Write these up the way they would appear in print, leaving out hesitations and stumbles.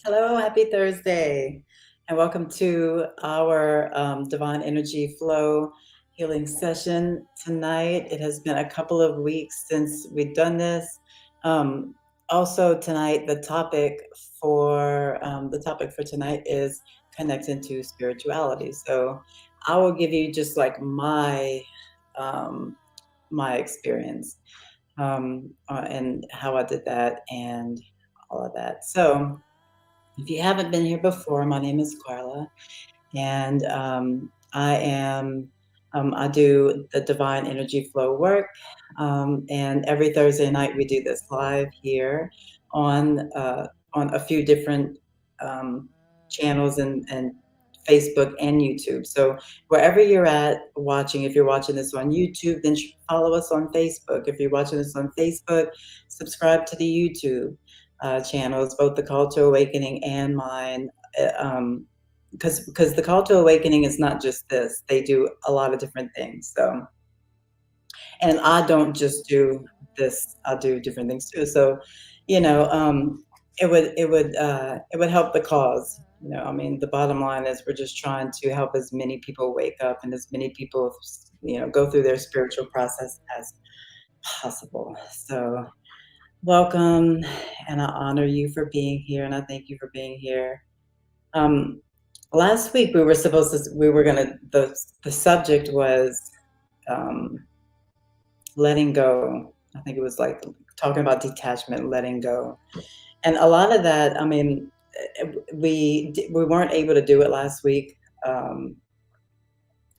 Hello, happy Thursday, and welcome to our Divine Energy Flow healing session tonight. It has been a couple of weeks since we've done this. Um, Also, tonight the topic for tonight is connecting to spirituality. So, I will give you just like um, my experience and how I did that and all of that. So. If you haven't been here before, my name is Carla, and I do the Divine Energy Flow work, and every Thursday night we do this live here on on a few different um, channels and Facebook and YouTube. So wherever you're at watching, if you're watching this on YouTube, then follow us on Facebook. If you're watching this on Facebook, subscribe to the YouTube channels, both the Call to Awakening and mine. Because the Call to Awakening is not just this; they do a lot of different things. So, and I don't just do this; I do different things too. So, you know, it would help the cause. I mean, the bottom line is we're just trying to help as many people wake up and as many people, go through their spiritual process as possible. So, welcome, and I honor you for being here, and I thank you for being here. Um, Last week we were gonna the subject was um, letting go. I think it was like talking about detachment, letting go, and a lot of that. I mean, we weren't able to do it last week. Um,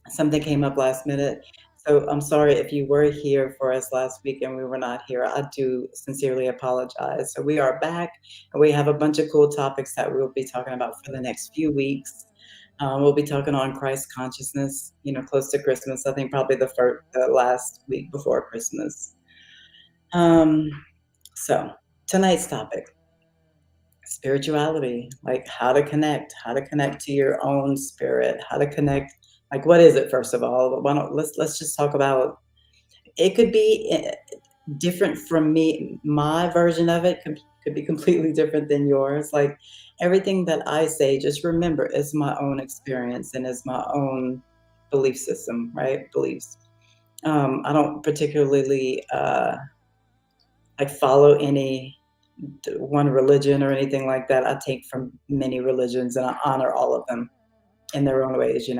Something came up last minute. So I'm sorry if you were here for us last week and we were not here. I do sincerely apologize. So we are back and we have a bunch of cool topics that we'll be talking about for the next few weeks. We'll be talking on Christ consciousness, close to Christmas. I think probably the last week before Christmas. Um, so tonight's topic, spirituality, like how to connect to your own spirit, how to connect, like what is it first of all? Why don't let's just talk about it. Could be different from me. My version of it could be completely different than yours. Like everything that I say, just remember it's my own experience and it's my own belief system, right? Beliefs. I don't particularly like follow any one religion or anything like that. I take from many religions and I honor all of them in their own ways.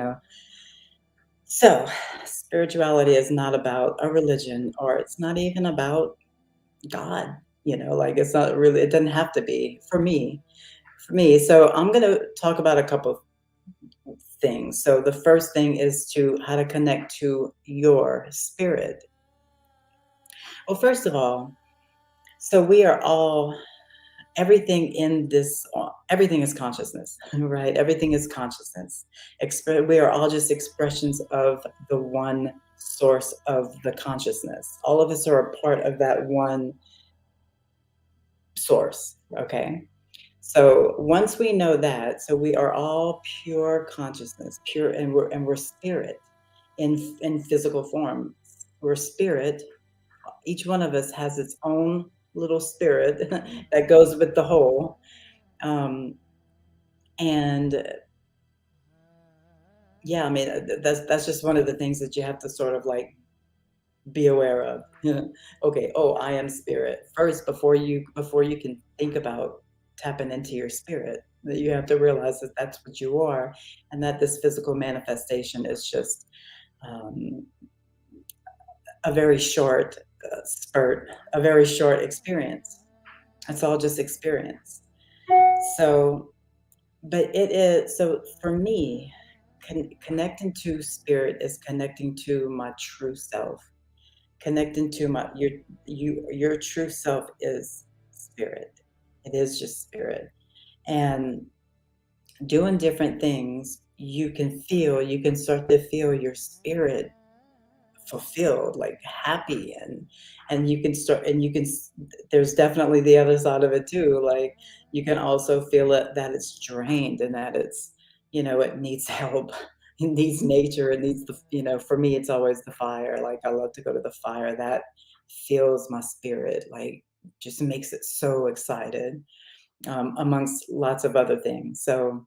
So, spirituality is not about a religion or it's not even about God, like it's not really, it doesn't have to be for me. For me. So, I'm going to talk about a couple of things. So, the first thing is to how to connect to your spirit. Well, first of all, so we are all everything in this everything is consciousness, right? Everything is consciousness. We are all just expressions of the one source of the consciousness. All of us are a part of that one source. Okay, so once we know that, so we are all pure consciousness, pure, and we're spirit in physical form. We're spirit. Each one of us has its own little spirit that goes with the whole. um, and yeah, I mean, that's just one of the things that you have to sort of like be aware of. Okay, oh, I am spirit first before you can think about tapping into your spirit. That you have to realize that that's what you are, and that this physical manifestation is just um, a very short spurt, a very short experience. It's all just experience. So, but it is so for me. Connecting to spirit is connecting to my true self. Connecting to your true self is spirit. It is just spirit. And doing different things, you can start to feel your spirit fulfilled, like happy, and you can start and you can there's definitely the other side of it too. Like you can also feel it that it's drained and that it's, it needs help. It needs nature. It needs for me it's always the fire. Like I love to go to the fire. That fills my spirit, like just makes it so excited. amongst lots of other things. So,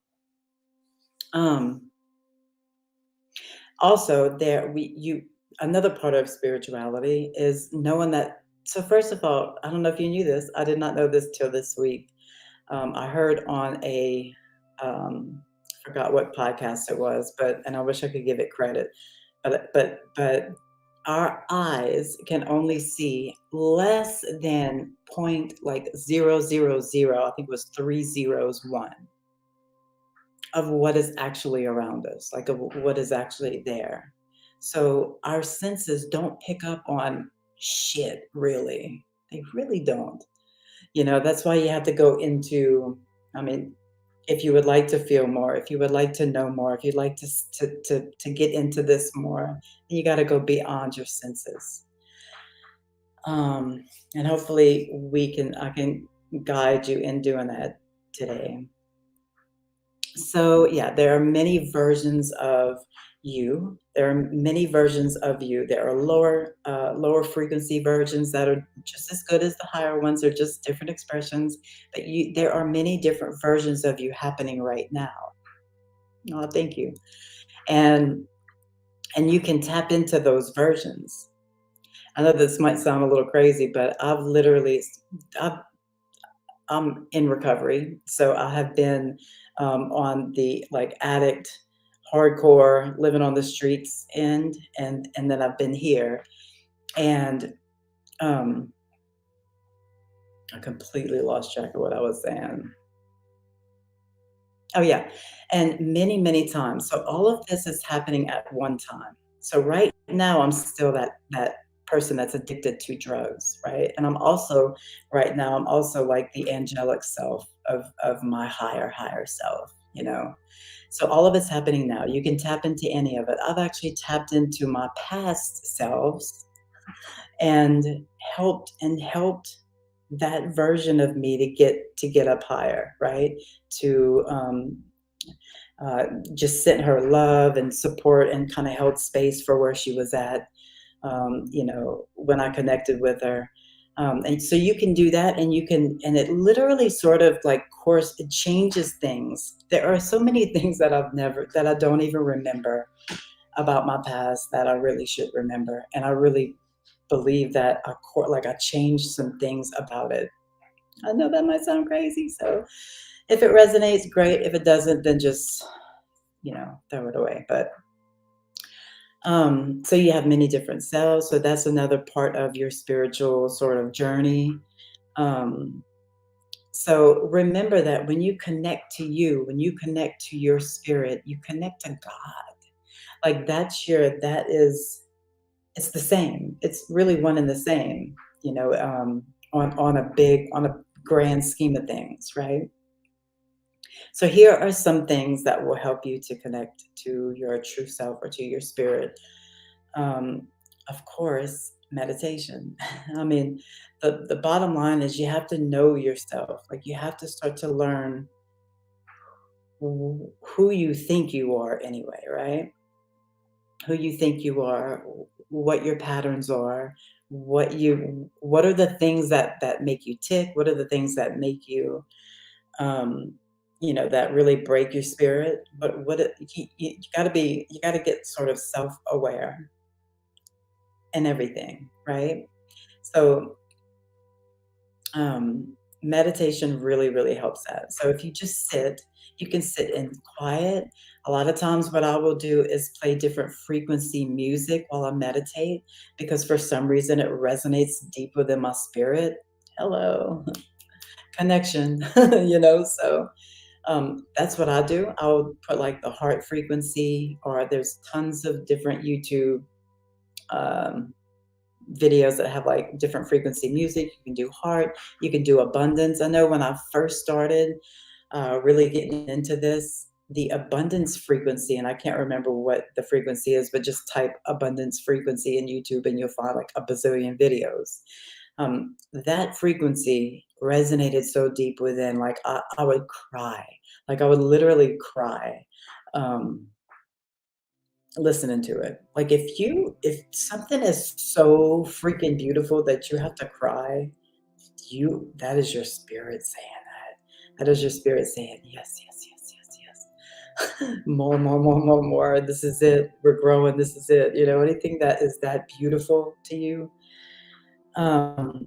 um, also there we you another part of spirituality is knowing that. So first of all, I don't know if you knew this. I did not know this till this week. I heard on a forgot what podcast it was, but and I wish I could give it credit, but our eyes can only see less than point like 0.000. I think it was three zeros one of what is actually around us, like of what is actually there. So our senses don't pick up on shit really. They really don't. That's why you have to go into, I mean, if you would like to feel more, if you would like to know more, if you'd like to get into this more, you got to go beyond your senses. Um, and hopefully I can guide you in doing that today. So yeah, there are many versions of you. There are many versions of you. There are lower frequency versions that are just as good as the higher ones. They're just different expressions. But there are many different versions of you happening right now. Oh, thank you. And you can tap into those versions. I know this might sound a little crazy, but I've I'm in recovery, so I have been on the like addict, hardcore, living on the streets end, and then I've been here, and um, I completely lost track of what I was saying. Oh yeah, and many many times. So all of this is happening at one time. So right now I'm still that person that's addicted to drugs, right? And I'm also like the angelic self of my higher self, you know. So all of it's happening now. You can tap into any of it. I've actually tapped into my past selves and helped that version of me to get up higher, right? To uh, just sent her love and support and kind of held space for where she was at, when I connected with her. And so you can do that, and it literally sort of like course it changes things. There are so many things that I don't even remember about my past that I really should remember, and I really believe that like I changed some things about it. I know that might sound crazy, so if it resonates, great. If it doesn't, then just throw it away. But so you have many different selves. So that's another part of your spiritual sort of journey. Um, so remember that when you connect to your spirit, you connect to God. Like that is it's the same. It's really one and the same, on a grand scheme of things, right? So here are some things that will help you to connect to your true self or to your spirit. Um, of course, meditation. I mean, the bottom line is you have to know yourself. Like you have to start to learn who you think you are anyway, right? Who you think you are, what your patterns are, what are the things that make you tick, what are the things that make you um, that really break your spirit. But you got to get sort of self-aware in everything, right? So meditation really, really helps that. So if you just sit, you can sit in quiet. A lot of times, what I will do is play different frequency music while I meditate because for some reason it resonates deep within my spirit. Hello, connection, So that's what I do. I'll put like the heart frequency, or there's tons of different YouTube um, videos that have like different frequency music. You can do heart, you can do abundance. I know when I first started really getting into this, the abundance frequency, and I can't remember what the frequency is, but just type abundance frequency in YouTube and you'll find like a bazillion videos. That frequency resonated so deep within, like I would cry, like I would literally cry. Um, listening to it. Like if something is so freaking beautiful that you have to cry, you that is your spirit saying that. How does your spirit say it? Yes, yes, yes, yes, yes. More, more, more, more, more. This is it. We're growing. This is it. Anything that is that beautiful to you. Um,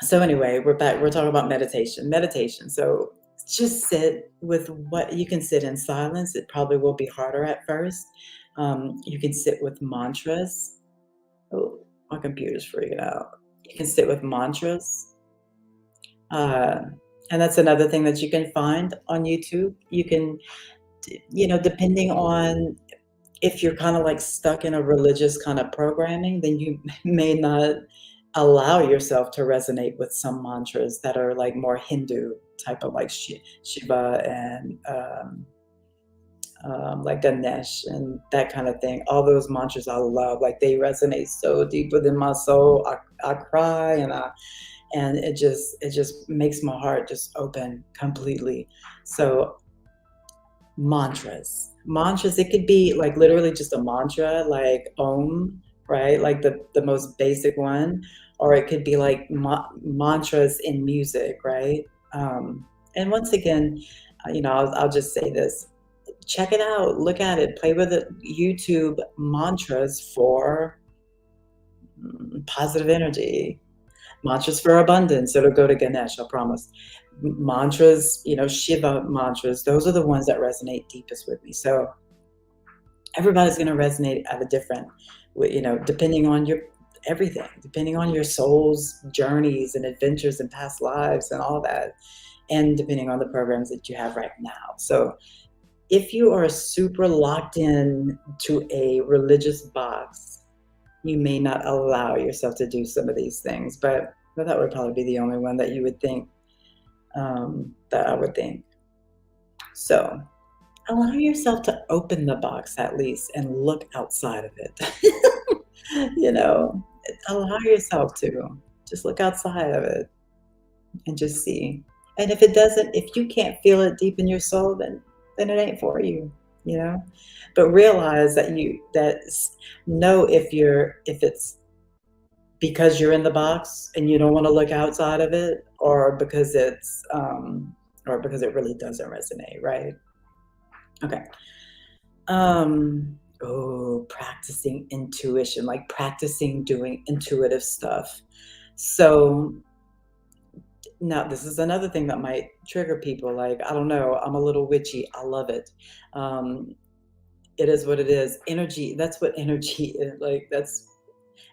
so anyway, we're back. We're talking about meditation. Meditation. So just sit with what you can sit in silence. It probably will be harder at first. You can sit with mantras. Oh, my computer's freaking out. You can sit with mantras. Uh, and that's another thing that you can find on YouTube. You can, depending on if you're kind of like stuck in a religious kind of programming, then you may not allow yourself to resonate with some mantras that are like more Hindu type of like Shiva and like Ganesh and that kind of thing. All those mantras I love, like they resonate so deep within my soul. I cry and it just makes my heart just open completely. So mantras, it could be like literally just a mantra like Om, right? Like the most basic one, or it could be like mantras in music, right? And once again, I'll just say this: check it out, look at it, play with it. YouTube mantras for positive energy, mantras for abundance. It'll go to Ganesh, I promise. Mantras, Shiva mantras, those are the ones that resonate deepest with me. So everybody's going to resonate at a different, depending on your everything, depending on your soul's journeys and adventures and past lives and all that, and depending on the programs that you have right now. So if you are super locked in to a religious box, you may not allow yourself to do some of these things, but that would probably be the only one that you would think, that I would think. So allow yourself to open the box at least and look outside of it. you know, Allow yourself to just look outside of it and just see. And if you can't feel it deep in your soul, then it ain't for you, you know. But realize know if it's because you're in the box and you don't want to look outside of it, or because it really doesn't resonate, right? Okay. Practicing intuition, like practicing doing intuitive stuff. So now this is another thing that might trigger people. Like, I don't know, I'm a little witchy. I love it. Um, it is what it is. Energy, that's what energy is. Like, that's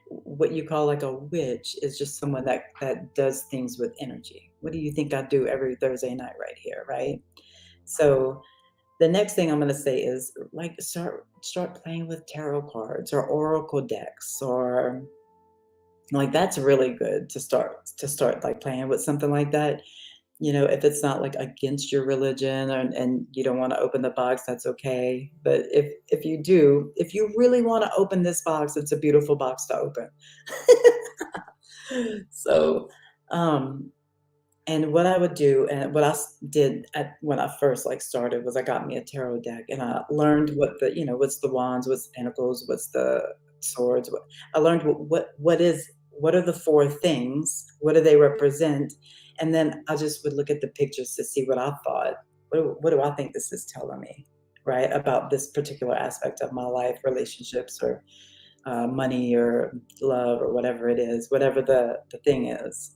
what you call like a witch, is just someone that does things with energy. What do you think I do every Thursday night right here, right? So the next thing I'm going to say is like start playing with tarot cards or oracle decks, or like that's really good to start like playing with something like that. If it's not like against your religion, and you don't want to open the box, that's okay. But if you really want to open this box, it's a beautiful box to open. So, um, and what I would do, and what did when I first like started, was I got me a tarot deck, and I learned what's the wands, what's the pentacles, what's the swords. I learned what are the four things, what do they represent, and then I just would look at the pictures to see what I thought. What do I think this is telling me, right, about this particular aspect of my life, relationships, or money, or love, or whatever it is, whatever the thing is.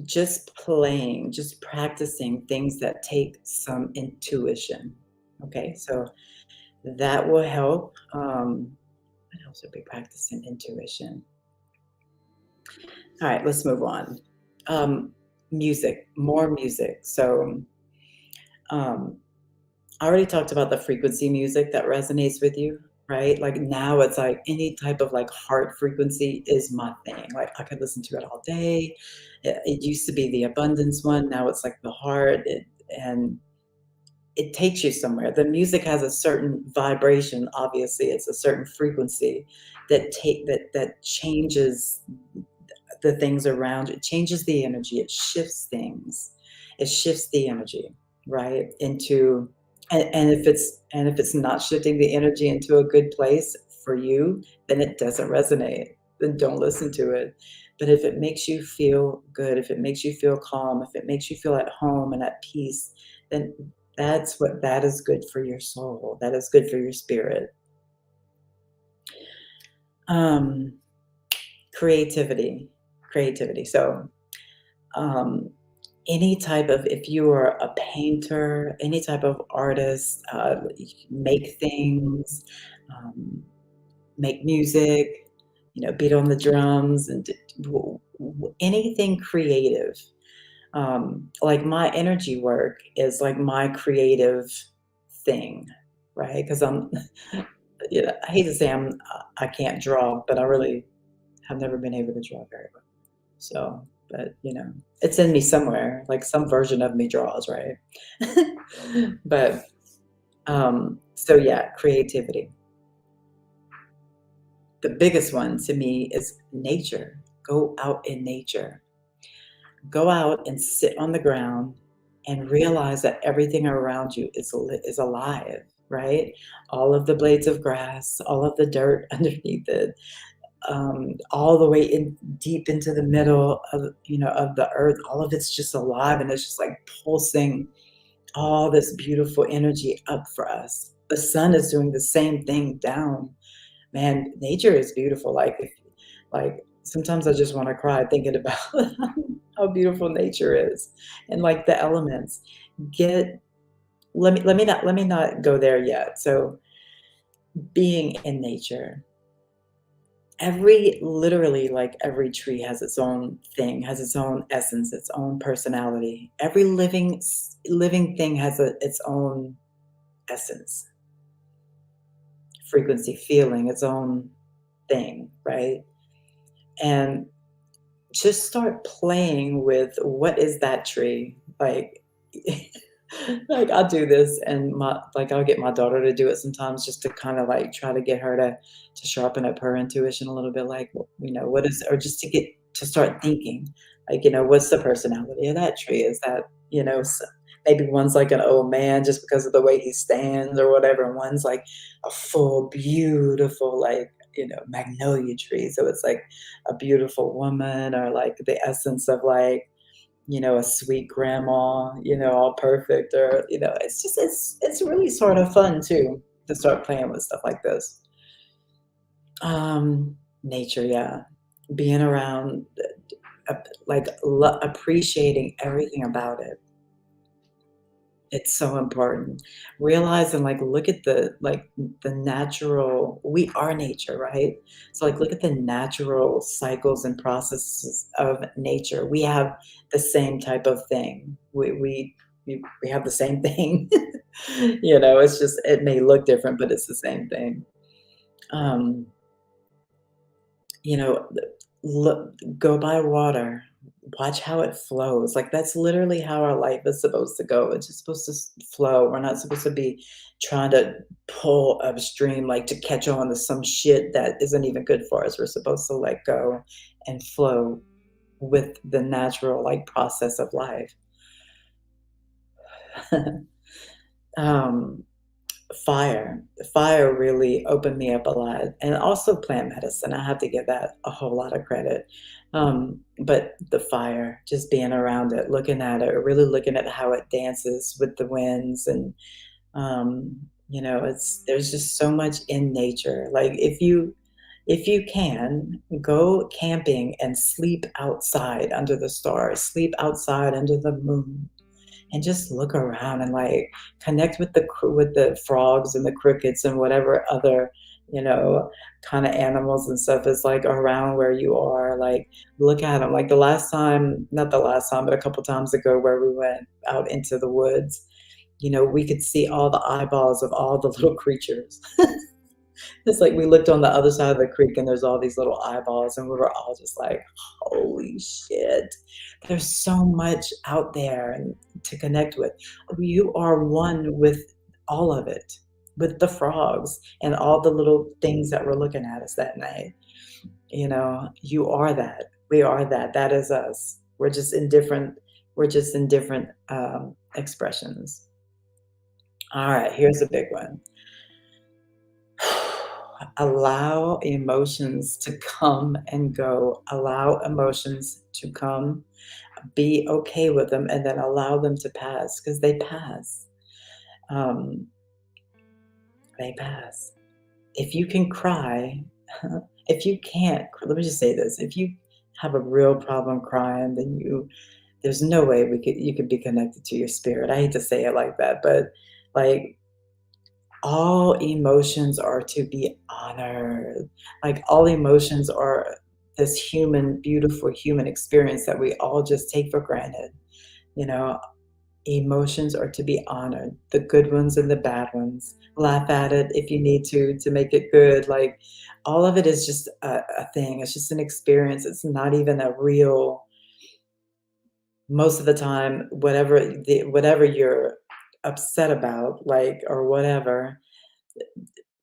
Just practicing things that take some intuition. Okay, so that will help. What else would be practicing intuition? All right, let's move on. Um, Music, more music. So um, I already talked about the frequency music that resonates with you, right? Like now it's like any type of like heart frequency is my thing. Like I could listen to it all day. It used to be the abundance one. Now it's like the heart. And it takes you somewhere. The music has a certain vibration. Obviously, it's a certain frequency that changes the things around you. It changes the energy. It shifts things. It shifts the energy, right? And if it's not shifting the energy into a good place for you, then it doesn't resonate. Then don't listen to it. But if it makes you feel good, if it makes you feel calm, if it makes you feel at home and at peace, then that is good for your soul. That is good for your spirit. Um, creativity, creativity. So, um, any type of, if you are a painter, any type of artist, make things, um, make music, beat on the drums and anything creative. Like my energy work is like my creative thing, right? Because I hate to say I can't draw, but I really have never been able to draw very well. So, but it's in me somewhere. Like some version of me draws, right? But so yeah, creativity. The biggest one to me is nature. Go out in nature. Go out and sit on the ground and realize that everything around you is alive, right? All of the blades of grass, all of the dirt underneath it, all the way in deep into the middle of the earth. All of it's just alive and it's just like pulsing all this beautiful energy up for us. The sun is doing the same thing down. Man, nature is beautiful. Like sometimes I just want to cry thinking about how beautiful nature is and like the elements. Get let me not go there yet. So being in nature, literally, like every tree has its own thing, has its own essence, its own personality. Every living thing has its own essence, frequency, feeling, its own thing, right? And just start playing with what is that tree like. Like I'll do this and I'll get my daughter to do it sometimes just to kind of like try to get her to sharpen up her intuition a little bit, like what is, or just to get to start thinking like, what's the personality of that tree? Is that, maybe one's like an old man just because of the way he stands or whatever, and one's like a full beautiful, like, magnolia tree, so it's like a beautiful woman, or like the essence of like, a sweet grandma, all perfect, or it's just it's really sort of fun too to start playing with stuff like this. Nature, yeah, being around, like appreciating everything about it. It's so important. Realize and, like, look at the natural, we are nature, right? So, like, look at the natural cycles and processes of nature. We have the same type of thing. We have the same thing. It's just it may look different, but it's the same thing. Um, look, go by water, watch how it flows. Like that's literally how our life is supposed to go. It's just supposed to flow. We're not supposed to be trying to pull upstream, like to catch on to some shit that isn't even good for us. We're supposed to let go and flow with the natural like process of life. um, fire really opened me up a lot, and also plant medicine. I have to give that a whole lot of credit. But the fire, just being around it, looking at it, really looking at how it dances with the winds, and it's there's just so much in nature. Like if you can go camping and sleep outside under the stars, sleep outside under the moon, and just look around and like connect with the frogs and the crickets and whatever other you know kind of animals and stuff is like around where you are. Like look at them. Like the last time, not the last time, but a couple times ago, where we went out into the woods, we could see all the eyeballs of all the little creatures. It's like we looked on the other side of the creek and there's all these little eyeballs, and we were all just like, holy shit. There's so much out there and to connect with. You are one with all of it, with the frogs and all the little things that were looking at us that night. You are that. We are that. That is us. We're just in different expressions. All right, here's a big one. Allow emotions to come and go. Allow emotions to come. Be okay with them and then allow them to pass because they pass. Um, they pass. If you can cry, if you can't, let me just say this: if you have a real problem crying, then there's no way you could be connected to your spirit. I hate to say it like that, but like all emotions are to be honored. Like all emotions are this human, beautiful human experience that we all just take for granted. You know, emotions are to be honored, the good ones and the bad ones. Laugh at it if you need to make it good. Like all of it is just a thing. It's just an experience. It's not even a real. Most of the time, whatever you're upset about, like or whatever,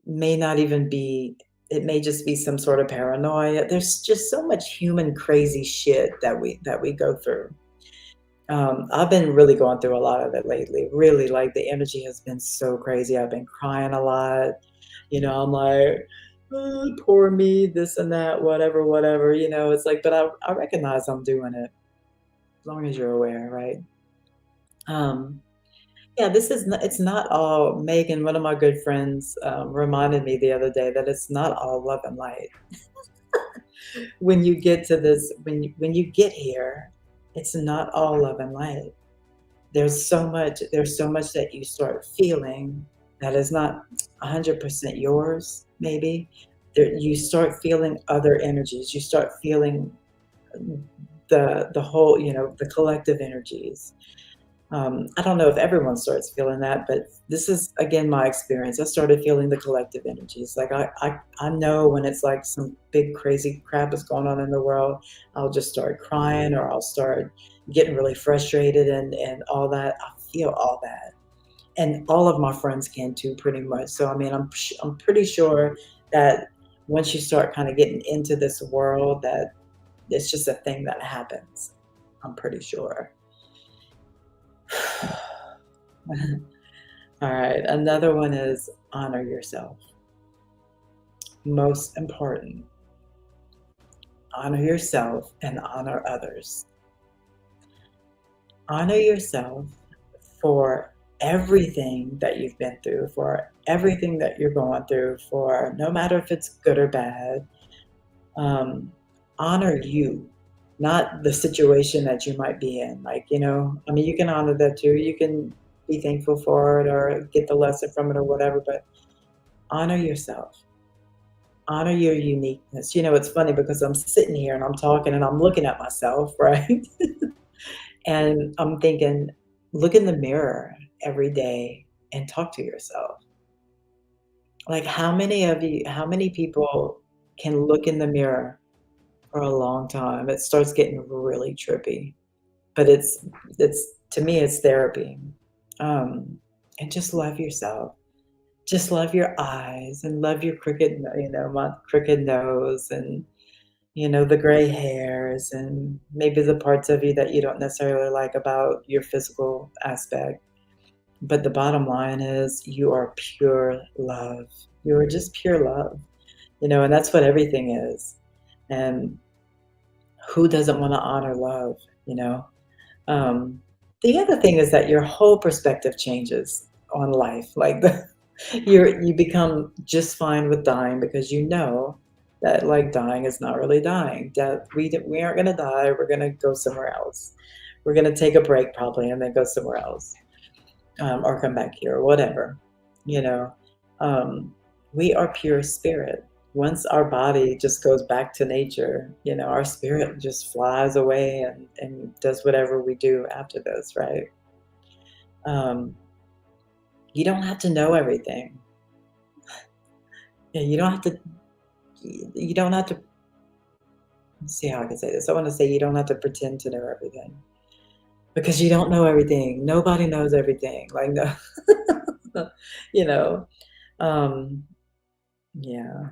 may not even be. It may just be some sort of paranoia. There's just so much human crazy shit that we go through. I've been really going through a lot of it lately. Really, like the energy has been so crazy. I've been crying a lot. I'm like, "Oh, poor me, this and that, whatever, whatever." It's like, but I recognize I'm doing it as long as you're aware, right? Um, yeah, it's not all. Megan, one of my good friends, reminded me the other day that it's not all love and light. When you get to this, when you get here, it's not all love and light. There's so much that you start feeling that is not 100% yours, maybe. You start feeling other energies. You start feeling the whole, the collective energies. I don't know if everyone starts feeling that, but this is again my experience. I started feeling the collective energies. Like I know when it's like some big crazy crap is going on in the world, I'll just start crying or I'll start getting really frustrated and all that. I feel all that, and all of my friends can too, pretty much. So I mean, I'm pretty sure that once you start kind of getting into this world, that it's just a thing that happens. I'm pretty sure. All right, another one is honor yourself. Most important, honor yourself and honor others. Honor yourself for everything that you've been through, for everything that you're going through, for no matter if it's good or bad. Um, Honor you, not the situation that you might be in. Like, I mean, you can honor that too. You can be thankful for it or get the lesson from it or whatever, but honor yourself. Honor your uniqueness. It's funny because I'm sitting here and I'm talking and I'm looking at myself, right? And I'm thinking, look in the mirror every day and talk to yourself. Like, how many people can look in the mirror for a long time? It starts getting really trippy, but it's to me, it's therapy. And just love yourself. Just love your eyes and love your my crooked nose and the gray hairs and maybe the parts of you that you don't necessarily like about your physical aspect. But the bottom line is you are pure love. You are just pure love, and that's what everything is. And who doesn't want to honor love, you know? Um, the other thing is that your whole perspective changes on life. Like you become just fine with dying because you know that like dying is not really dying. That we aren't gonna die. We're gonna go somewhere else. We're gonna take a break probably and then go somewhere else, or come back here or whatever. You know, um, we are pure spirit. Once our body just goes back to nature, our spirit just flies away and does whatever we do after this, right? Um, you don't have to know everything. Yeah, you don't have to let's see how I can say this. I want to say you don't have to pretend to know everything because you don't know everything. Nobody knows everything. Like no, you know. Um, yeah.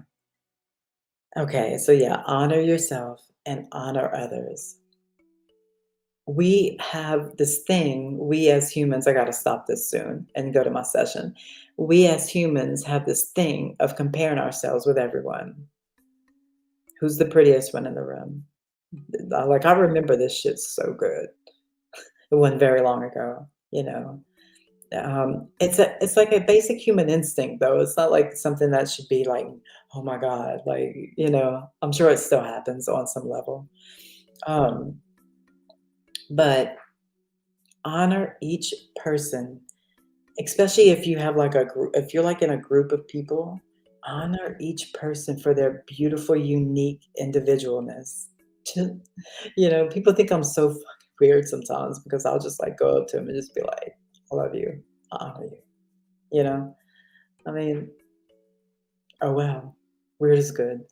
Okay. So yeah, honor yourself and honor others. we have this thing, we as humans, I gotta stop this soon and go to my session. We as humans have this thing of comparing ourselves with everyone. Who's the prettiest one in the room? Like, I remember this shit so good. It wasn't very long ago, you know? It's like a basic human instinct, though. It's not like something that should be like, "Oh my god," like, I'm sure it still happens on some level. Um, but honor each person, especially if you have like a group, if you're like in a group of people, honor each person for their beautiful, unique individualness. People think I'm so fucking weird sometimes because I'll just like go up to them and just be like, "I love you. I honor you." You know? I mean, oh wow, weird is good.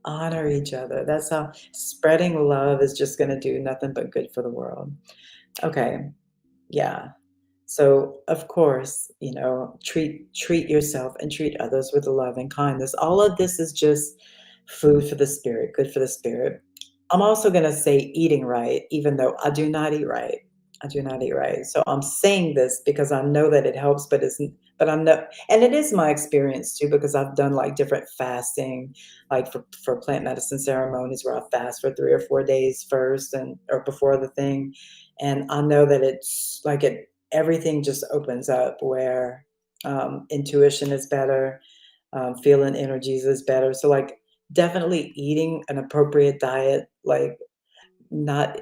Honor each other. That's how spreading love is just gonna do nothing but good for the world. Okay, yeah. So, of course, treat yourself and treat others with love and kindness. All of this is just food for the spirit, good for the spirit. I'm also gonna say eating right, even though I do not eat right. I do not eat right. So I'm saying this because I know that it helps, but I know, and it is my experience too, because I've done like different fasting, like for plant medicine ceremonies where I fast for 3 or 4 days first and or before the thing. And I know that it's like everything just opens up where intuition is better, feeling energies is better. So like definitely eating an appropriate diet, like not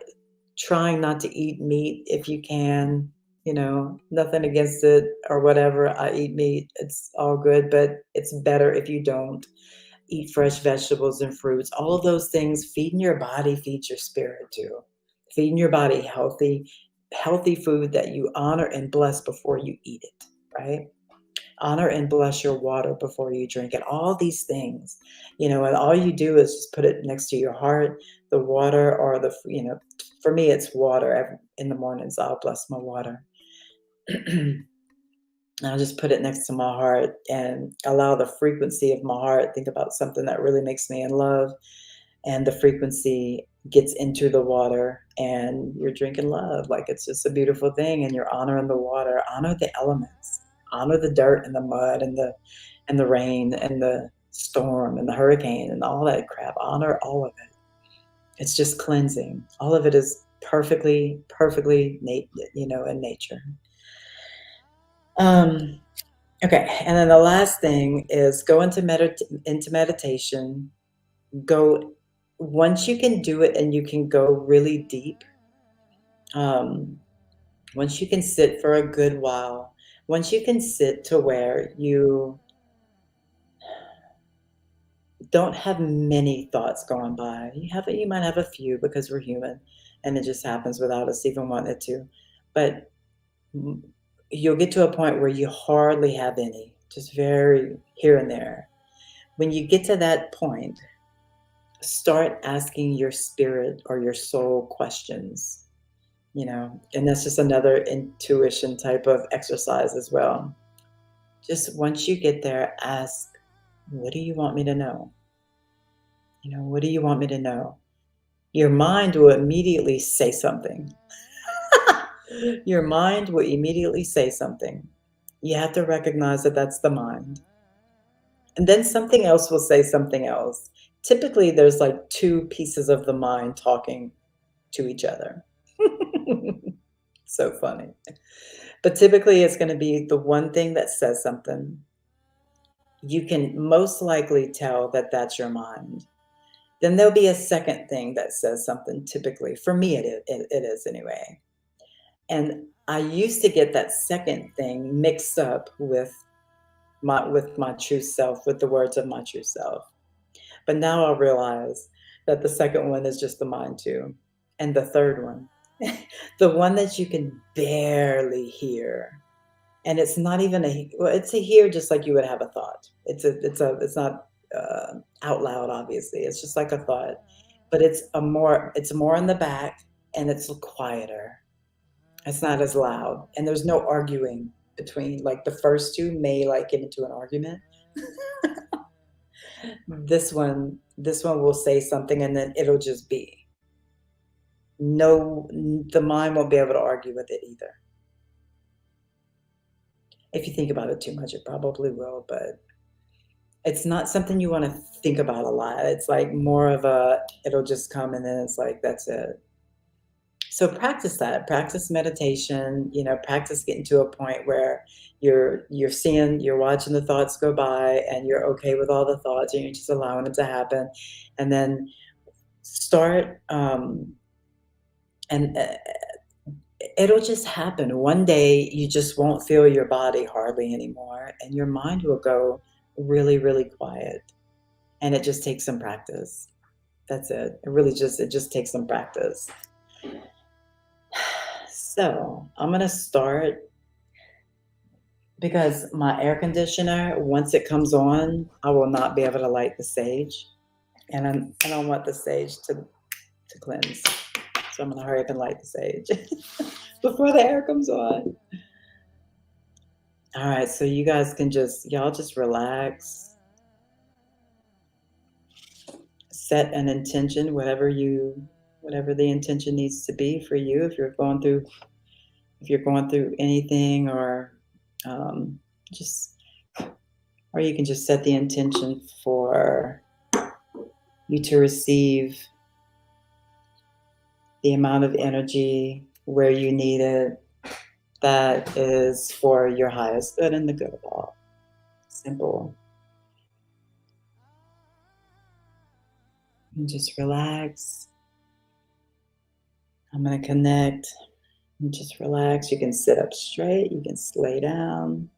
trying not to eat meat if you can, nothing against it or whatever. I eat meat, it's all good, but it's better if you don't. Eat fresh vegetables and fruits. All of those things, feeding your body feeds your spirit too. Feeding your body healthy food that you honor and bless before you eat it, right? Honor and bless your water before you drink it. All these things, and all you do is just put it next to your heart, the water or for me, it's water. In the mornings, I'll bless my water. I'll just put it next to my heart and allow the frequency of my heart. Think about something that really makes me in love, and the frequency gets into the water, and you're drinking love. Like it's just a beautiful thing, and you're honoring the water, honor the elements, honor the dirt and the mud and the rain and the storm and the hurricane and all that crap. Honor all of it. It's just cleansing. All of it is perfectly in nature. Um, okay, and then the last thing is go into meditation. Go once you can do it and you can go really deep, um, once you can sit for a good while, once you can sit to where you don't have many thoughts going by. You might have a few because we're human and it just happens without us even wanting it to. But mm, you'll get to a point where you hardly have any, just very here and there. When you get to that point, start asking your spirit or your soul questions, and that's just another intuition type of exercise as well. Just once you get there, ask, what do you want me to know? What do you want me to know? Your mind will immediately say something. Your mind will immediately say something. You have to recognize that that's the mind. And then something else will say something else. Typically, there's like two pieces of the mind talking to each other. So funny. But typically, it's going to be the one thing that says something. You can most likely tell that that's your mind. Then there'll be a second thing that says something typically. For me, it is anyway. And I used to get that second thing mixed up with my true self, with the words of my true self. But now I realize that the second one is just the mind too. And the third one, the one that you can barely hear. And it's not even well, it's a hear just like you would have a thought. It's not out loud, obviously. It's just like a thought, but it's more in the back and it's quieter. It's not as loud, and there's no arguing between like the first two may like get into an argument. This one will say something and then it'll just be. no, the mind won't be able to argue with it either. If you think about it too much, it probably will, but it's not something you wanna think about a lot. It's like more of a it'll just come and then it's like, that's it. So practice that. Practice meditation, practice getting to a point where you're watching the thoughts go by and you're okay with all the thoughts and you're just allowing them to happen. And then start, and it'll just happen. One day you just won't feel your body hardly anymore and your mind will go really, really quiet. And it just takes some practice. That's it. It just takes some practice. So I'm gonna start because my air conditioner, once it comes on, I will not be able to light the sage, and I don't want the sage to cleanse. So I'm gonna hurry up and light the sage before the air comes on. All right, so you guys can y'all just relax, set an intention, whatever the intention needs to be for you. If you're going through anything, or um, just, or you can just set the intention for you to receive the amount of energy where you need it that is for your highest good and the good of all. Simple. And just relax. I'm going to connect and just relax. You can sit up straight, you can lay down.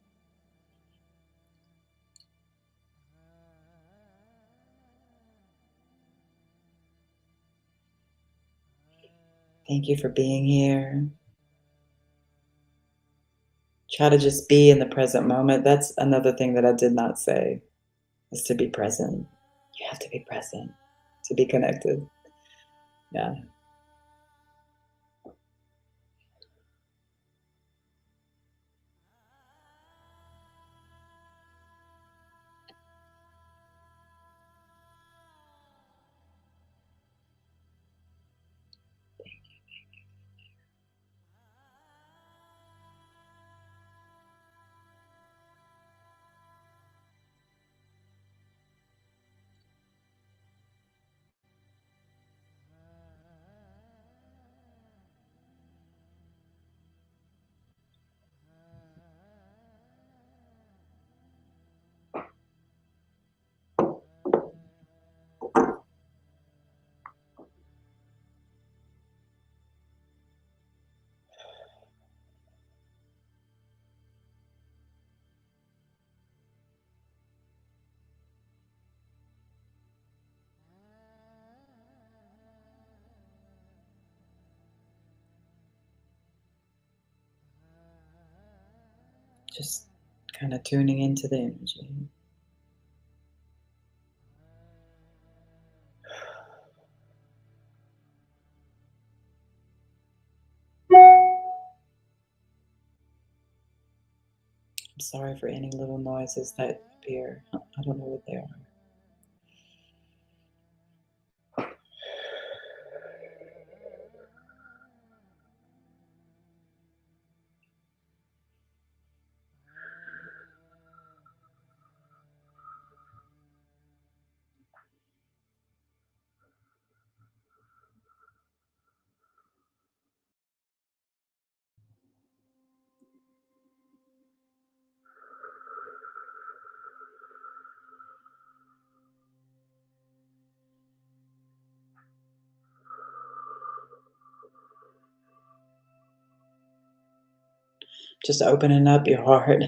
Thank you for being here. Try to just be in the present moment. That's another thing that I did not say, is to be present. You have to be present to be connected. Yeah. Just kind of tuning into the energy. I'm sorry for any little noises that appear. I don't know what they are. Just opening up your heart.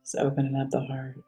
Just opening up the heart.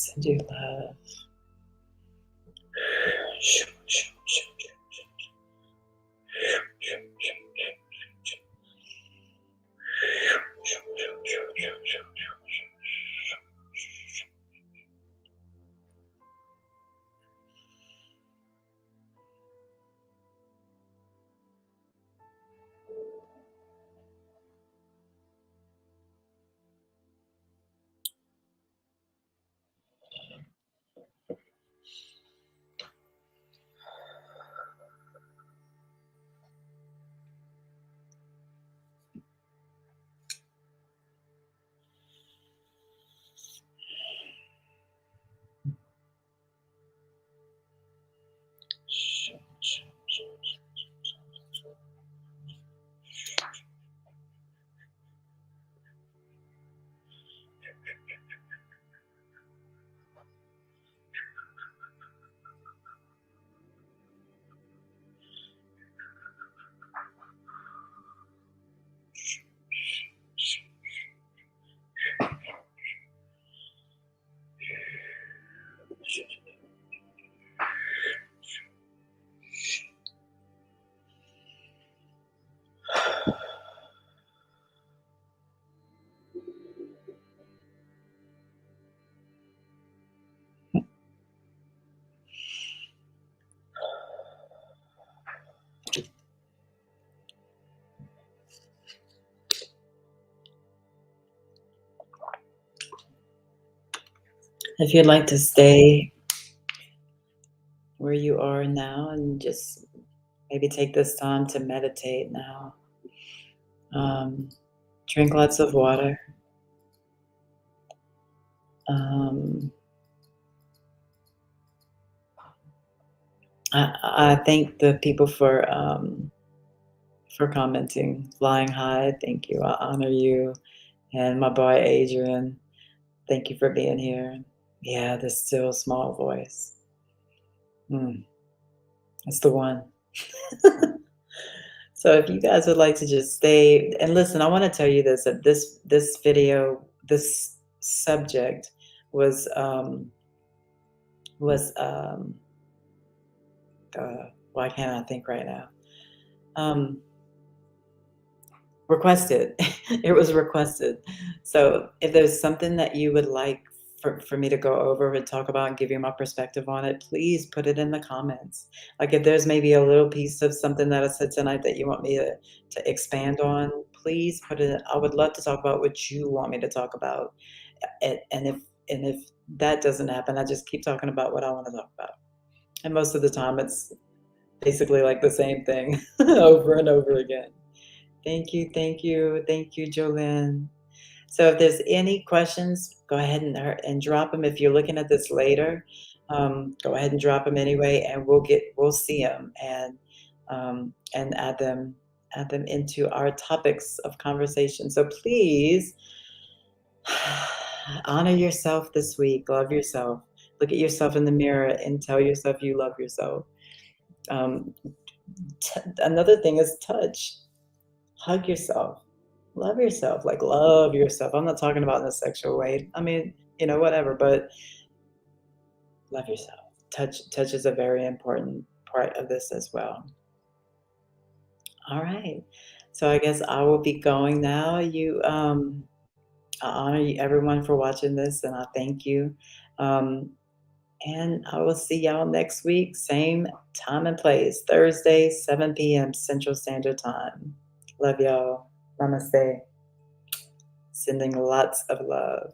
Send you love. If you'd like to stay where you are now and just maybe take this time to meditate now. Um, Drink lots of water. Um, I thank the people for commenting. Flying high, thank you. I honor you. And my boy Adrian, thank you for being here. Yeah, the still small voice. Mm, that's the one. So if you guys would like to just stay and listen, I want to tell you this that this video, this subject was was why can't I think right now? Um, requested. It was requested. So if there's something that you would like for me to go over and talk about and give you my perspective on it, please put it in the comments. Like if there's maybe a little piece of something that I said tonight that you want me to expand on, please put it. I would love to talk about what you want me to talk about. And if that doesn't happen, I just keep talking about what I want to talk about. And most of the time it's basically like the same thing over and over again. Thank you, thank you, thank you, Jolene. So if there's any questions, go ahead and drop them. If you're looking at this later, go ahead and drop them anyway, and we'll see them and add them into our topics of conversation. So please honor yourself this week. Love yourself. Look at yourself in the mirror and tell yourself you love yourself. Um, Another thing is touch. Hug yourself. Love yourself. Like love yourself. I'm not talking about in a sexual way. I mean, whatever, but love yourself. Touch is a very important part of this as well. All right. So I guess I will be going now. I honor you, everyone for watching this, and I thank you. Um, and I will see y'all next week, same time and place, Thursday, 7 p.m. Central Standard Time. Love y'all. Namaste. Sending lots of love.